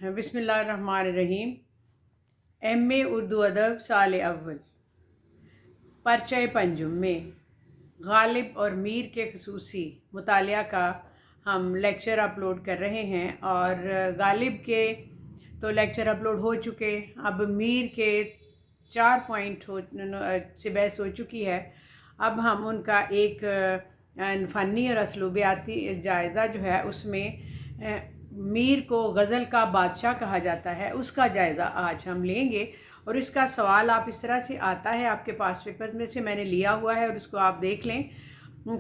बिस्मिल्लाहिर्रहमानिर्रहीम। एम.ए. उर्दू अदब साल अव्वल। परचा पंजुम में गालिब और मीर के खसूसी मुतालिया का हम लेक्चर अपलोड कर रहे हैं और गालिब के तो लेक्चर अपलोड हो चुके। अब मीर के 4 पॉइंट से बहस हो चुकी है। अब हम उनका एक फ़नी और असलूबियाती जायज़ा जो है उसमें मीर को गज़ल का बादशाह कहा जाता है, उसका जायज़ा आज हम लेंगे। और इसका सवाल आप इस तरह से आता है, आपके पास पेपर में से मैंने लिया हुआ है और उसको आप देख लें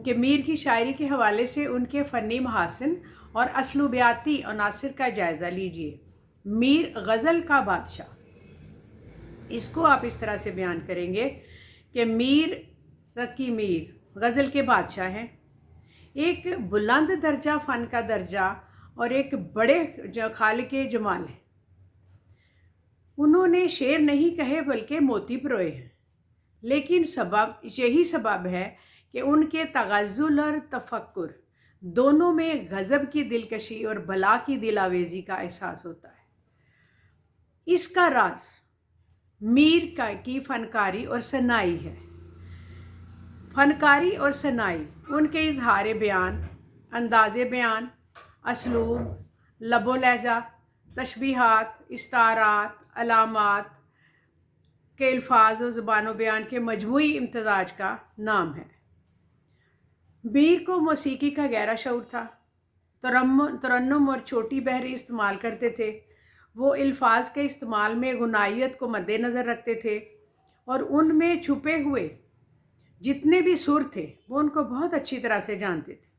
कि मीर की शायरी के हवाले से उनके फ़नी महासिन और असलूबियाती अनासर का जायज़ा लीजिए। मीर गज़ल का बादशाह, इसको आप इस तरह से बयान करेंगे कि मीर तकी मीर गज़ल के बादशाह हैं, एक बुलंद दर्जा फ़न का दर्जा और एक बड़े खालिके जमाल है। उन्होंने शेर नहीं कहे बल्कि मोती परोए हैं, लेकिन यही सबब है कि उनके तगज़्ज़ुल और तफक्कुर दोनों में गज़ब की दिलकशी और बला की दिलावेज़ी का एहसास होता है। इसका राज मीर की फ़नकारी और सनाई है। फ़नकारी और सनाई उनके इजहार बयान, अंदाज़े बयान, असलूब, लबो लहजा, तशबीहात, इस्तारात, अलामात के अल्फाज और ज़ुबान बयान के मजमूई इम्तजाज का नाम है। मीर को मौसीकी का गहरा शऊर था। तरन्नुम और छोटी बहरें इस्तेमाल करते थे। वो अल्फाज के इस्तेमाल में गुनाहियत को मद्देनज़र रखते थे और उनमें छुपे हुए जितने भी सुर थे वो उनको बहुत अच्छी तरह से जानते थे।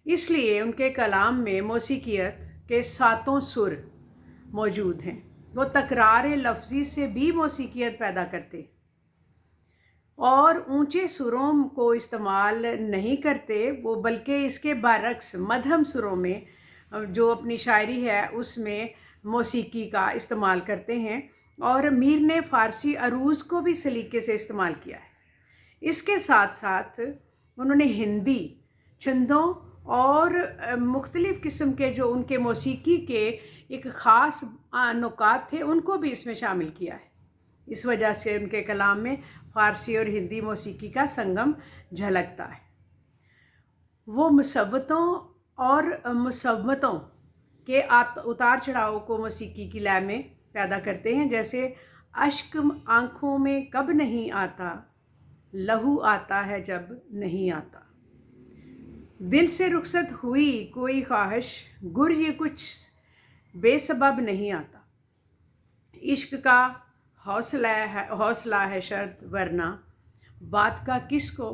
इसलिए उनके कलाम में मौसीकियत के 7 सुर मौजूद हैं। वो तकरार लफ्ज़ी से भी मौसीकियत पैदा करते और ऊंचे सुरों को इस्तेमाल नहीं करते वो, बल्कि इसके बरक्स मध्यम सुरों में जो अपनी शायरी है उसमें मौसीकी का इस्तेमाल करते हैं। और मीर ने फ़ारसी अरूज़ को भी सलीके से इस्तेमाल किया है। इसके साथ साथ उन्होंने हिंदी छंदों और मुख्तलिफ़ किस्म के जो उनके मौसीकी के एक ख़ास नुकात थे उनको भी इसमें शामिल किया है। इस वजह से उनके कलाम में फ़ारसी और हिंदी मौसीकी का संगम झलकता है। वो मुसव्वतों और मुसव्वतों के उतार चढ़ाव को मौसीकी की लय में पैदा करते हैं। जैसे अश्क आँखों में कब नहीं आता, लहू आता है जब नहीं आता, दिल से रुखसत हुई कोई ख्वाहिश, गुर ये कुछ बेसबब नहीं आता, इश्क का हौसला है शर्त वरना बात का किसको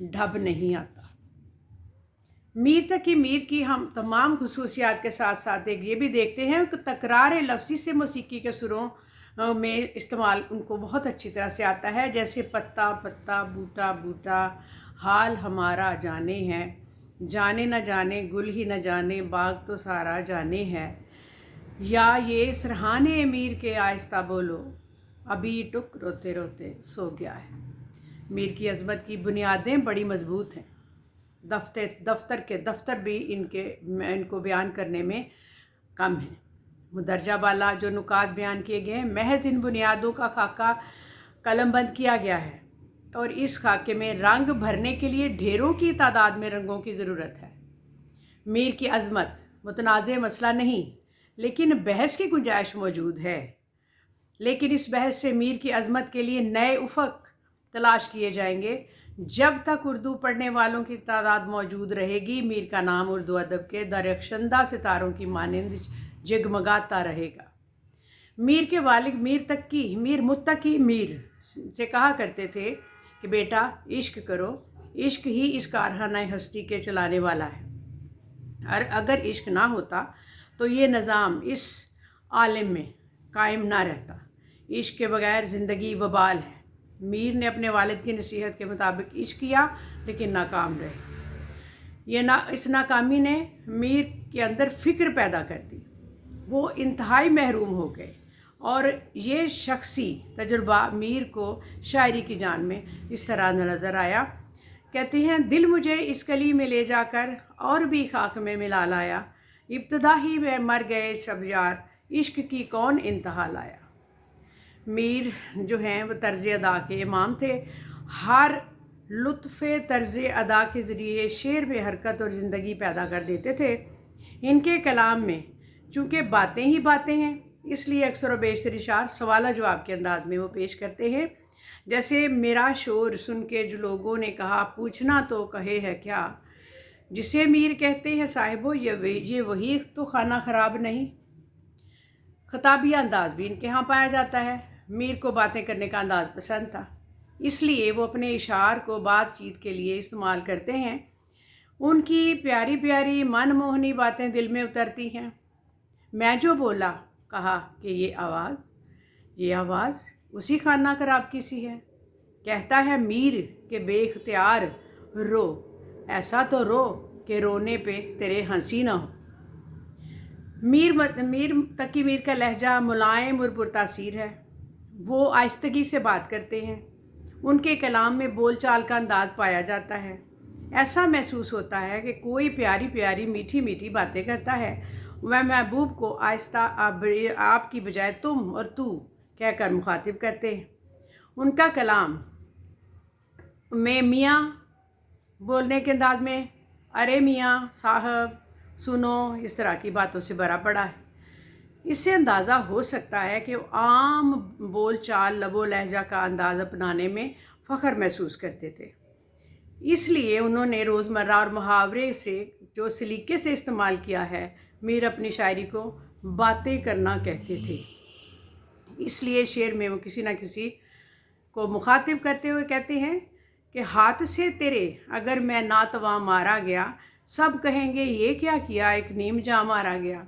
ढब नहीं आता। मीर तकी मीर की हम तमाम खुसूसियात के साथ साथ एक ये भी देखते हैं कि तकरार लफ्ज़ी से मौसीकी के सुरों में इस्तेमाल उनको बहुत अच्छी तरह से आता है। जैसे पत्ता पत्ता बूटा बूटा हाल हमारा जाने है, जाने न जाने गुल ही न जाने बाग तो सारा जाने है, या ये सरहाने मीर के आहिस्ता बोलो अभी टुक रोते रोते सो गया है। मीर की अज़मत की बुनियादें बड़ी मजबूत हैं। दफ्तर भी इनको बयान करने में कम है। मुदर्जा बाला जो नुकात बयान किए गए हैं, महज इन बुनियादों का खाका कलमबंद किया गया है और इस खाके में रंग भरने के लिए ढेरों की तादाद में रंगों की ज़रूरत है। मीर की अज़मत मुतनाज़ मसला नहीं, लेकिन बहस की गुंजाइश मौजूद है। लेकिन इस बहस से मीर की अज़मत के लिए नए उफ़क़ तलाश किए जाएंगे। जब तक उर्दू पढ़ने वालों की तादाद मौजूद रहेगी, मीर का नाम उर्दू अदब के दरख्शंदा सितारों की मानिंद जगमगाता रहेगा। मीर के वालिद मीर मुत्तकी मीर से कहा करते थे कि बेटा इश्क करो, इश्क ही इस कारखाना हस्ती के चलाने वाला है, और अगर इश्क ना होता तो ये निज़ाम इस आलम में कायम ना रहता। इश्क के बगैर ज़िंदगी वबाल है। मीर ने अपने वालिद की नसीहत के मुताबिक इश्क किया लेकिन नाकाम रहे। इस नाकामी ने मीर के अंदर फ़िक्र पैदा कर दी। वो इंतहाई महरूम हो गए और ये शख्सी तजुर्बा मीर को शायरी की जान में इस तरह नज़र आया। कहते हैं, दिल मुझे इस कली में ले जाकर और भी खाक में मिला लाया, इब्तदा ही में मर गए सब यार, इश्क की कौन इंतहा लाया। मीर जो हैं वो तर्ज अदा के इमाम थे। हर लुत्फ़ तर्ज अदा के ज़रिए शेर में हरकत और ज़िंदगी पैदा कर देते थे। इनके कलाम में चूँकि बातें ही बातें हैं, इसलिए अक्सर व बेशतर इशार सवाल जवाब के अंदाज में वो पेश करते हैं। जैसे मेरा शोर सुन के जो लोगों ने कहा, पूछना तो कहे है क्या, जिसे मीर कहते हैं साहिबो ये वही तो खाना ख़राब नहीं। खिताबी अंदाज भी इनके यहाँ पाया जाता है। मीर को बातें करने का अंदाज़ पसंद था, इसलिए वो अपने इशार को बातचीत के लिए इस्तेमाल करते हैं। उनकी प्यारी प्यारी मनमोहनी बातें दिल में उतरती हैं। मैं जो बोला, कहा कि ये आवाज़ उसी खाना खराब की सी है। कहता है मीर के बेख्तियार रो, ऐसा तो रो कि रोने पे तेरे हंसी ना हो। मीर तकी मीर का लहजा मुलायम और पुरतासीर है। वो आहिस्तगी से बात करते हैं। उनके कलाम में बोलचाल का अंदाज पाया जाता है। ऐसा महसूस होता है कि कोई प्यारी प्यारी मीठी मीठी बातें करता है। वह महबूब को आहिस्ता आपकी बजाय तुम और तू कहकर मुखातिब करते हैं। उनका कलाम में मियाँ बोलने के अंदाज में अरे मियाँ साहब सुनो, इस तरह की बातों से भरा पड़ा है। इससे अंदाज़ा हो सकता है कि वो आम बोल चाल लबो लहजा का अंदाज़ अपनाने में फ़ख्र महसूस करते थे। इसलिए उन्होंने रोज़मर्रा और मुहावरे से जो सलीके से इस्तेमाल किया है, मीर अपनी शायरी को बातें करना कहते थे। इसलिए शेर में वो किसी न किसी को मुखातिब करते हुए कहते हैं कि हाथ से तेरे अगर मैं नातवा मारा गया, सब कहेंगे ये क्या किया, एक नीम जा मारा गया।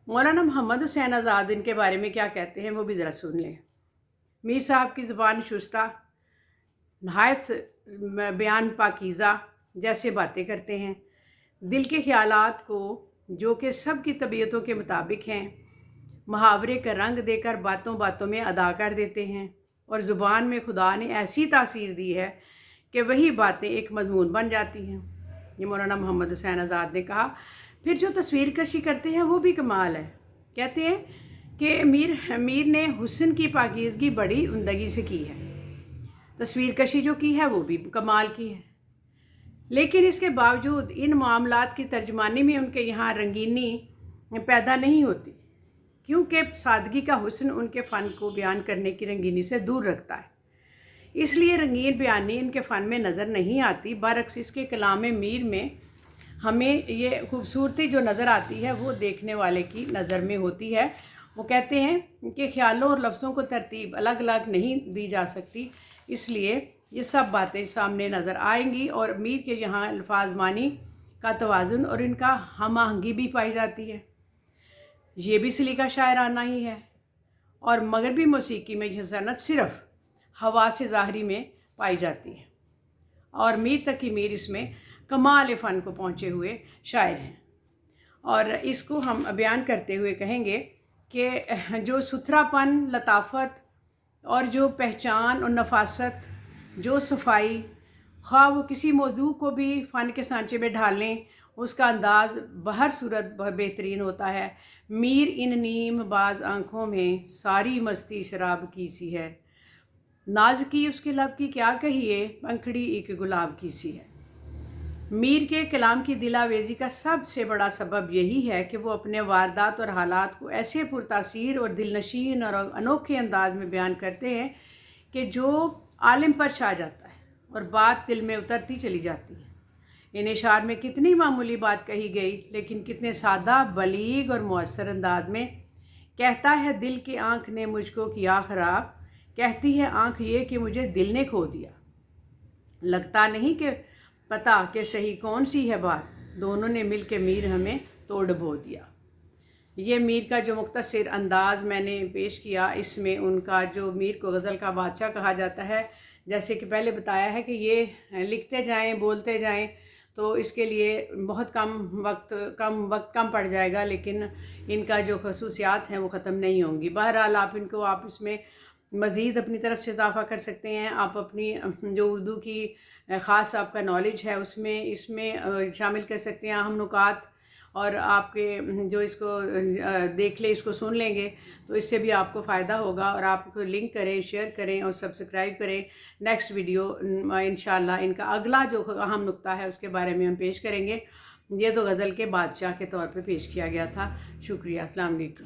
मौलाना मोहम्मद हुसैन आज़ाद इनके बारे में क्या कहते हैं वो भी ज़रा सुन लें। मीर साहब की ज़बान शुस्ता, नहायत बयान पाकीज़ा जैसे बातें करते हैं। दिल के ख़यालात को जो कि सब की तबीयतों के मुताबिक हैं, मुहावरे का रंग देकर बातों बातों में अदा कर देते हैं। और ज़ुबान में खुदा ने ऐसी तासीर दी है कि वही बातें एक मजमून बन जाती हैं। ये मौलाना मोहम्मद हुसैन आज़ाद ने कहा। फिर जो तस्वीर कशी करते हैं वो भी कमाल है। कहते हैं कि मीर ने हुस्न की पाकीज़गी बड़ी उम्दगी से की है। तस्वीर कशी जो की है वो भी कमाल की है, लेकिन इसके बावजूद इन मामलात की तर्जुमानी में उनके यहाँ रंगीनी पैदा नहीं होती, क्योंकि सादगी का हुस्न उनके फ़न को बयान करने की रंगीनी से दूर रखता है। इसलिए रंगीन बयानी इनके फ़न में नज़र नहीं आती। बरअक्स इसके कलाम मीर में हमें ये खूबसूरती जो नज़र आती है वो देखने वाले की नज़र में होती है। वो कहते हैं कि ख़्यालों और लफ्ज़ों को तरतीब अलग अलग नहीं दी जा सकती, इसलिए ये सब बातें सामने नज़र आएंगी। और मीर के यहाँ अल्फाज मानी का तवाज़ुन और इनका हम आहंगी भी पाई जाती है। ये भी सलीका शायराना ही है। और मगरबी मौसीकी में यह सनत सिर्फ़ हवा से ज़ाहरी में पाई जाती है। और मीर तकी मीर इसमें कमाल फ़न को पहुँचे हुए शायर हैं। और इसको हम बयान करते हुए कहेंगे कि जो सुथरापन, लताफत और जो पहचान और नफासत, जो सफाई, ख़्वाह वो किसी मौजू को भी फ़न के सांचे में ढालें, उसका अंदाज़ बहर सूरत बेहतरीन होता है। मीर इन नीम बाज आँखों में सारी मस्ती शराब की सी है, नाज की उसके लब की क्या कहिए, पंखड़ी एक गुलाब की सी है। मीर के कलाम की दिलावेज़ी का सबसे बड़ा सबब यही है कि वो अपने वारदात और हालात को ऐसे पुरतासीर और दिलनशीन और अनोखे अंदाज में बयान करते हैं कि जो आलिम पर छा जाता है और बात दिल में उतरती चली जाती है। इन इशार में कितनी मामूली बात कही गई, लेकिन कितने सादा, बलीग और मुअस्सर अंदाज में। कहता है दिल की आँख ने मुझको किया ख़राब, कहती है आँख ये कि मुझे दिल ने खो दिया। लगता नहीं कि पता कि सही कौन सी है बात, दोनों ने मिल के मीर हमें तोड़ बो दिया। ये मीर का जो मुख्तसर अंदाज़ मैंने पेश किया, इसमें उनका जो मीर को गज़ल का बादशाह कहा जाता है, जैसे कि पहले बताया है कि ये लिखते जाएं, बोलते जाएं, तो इसके लिए बहुत कम पड़ जाएगा, लेकिन इनका जो खसूसियात हैं वो ख़त्म नहीं होंगी। बहरहाल आप इसमें मज़ीद अपनी तरफ से इजाफ़ा कर सकते हैं। आप अपनी जो उर्दू की ख़ास आपका नॉलेज है इसमें शामिल कर सकते हैं, अहम नुकात اور آپ کے جو اس کو دیکھ لیں، اس کو سن لیں گے تو اس سے بھی آپ کو فائدہ ہوگا، اور آپ کو لنک کریں، شیئر کریں اور سبسکرائب کریں۔ نیکسٹ ویڈیو انشاءاللہ ان کا اگلا جو اہم نقطہ ہے اس کے بارے میں ہم پیش کریں گے۔ یہ تو غزل کے بادشاہ کے طور پہ پیش کیا گیا تھا۔ شکریہ، السلام علیکم۔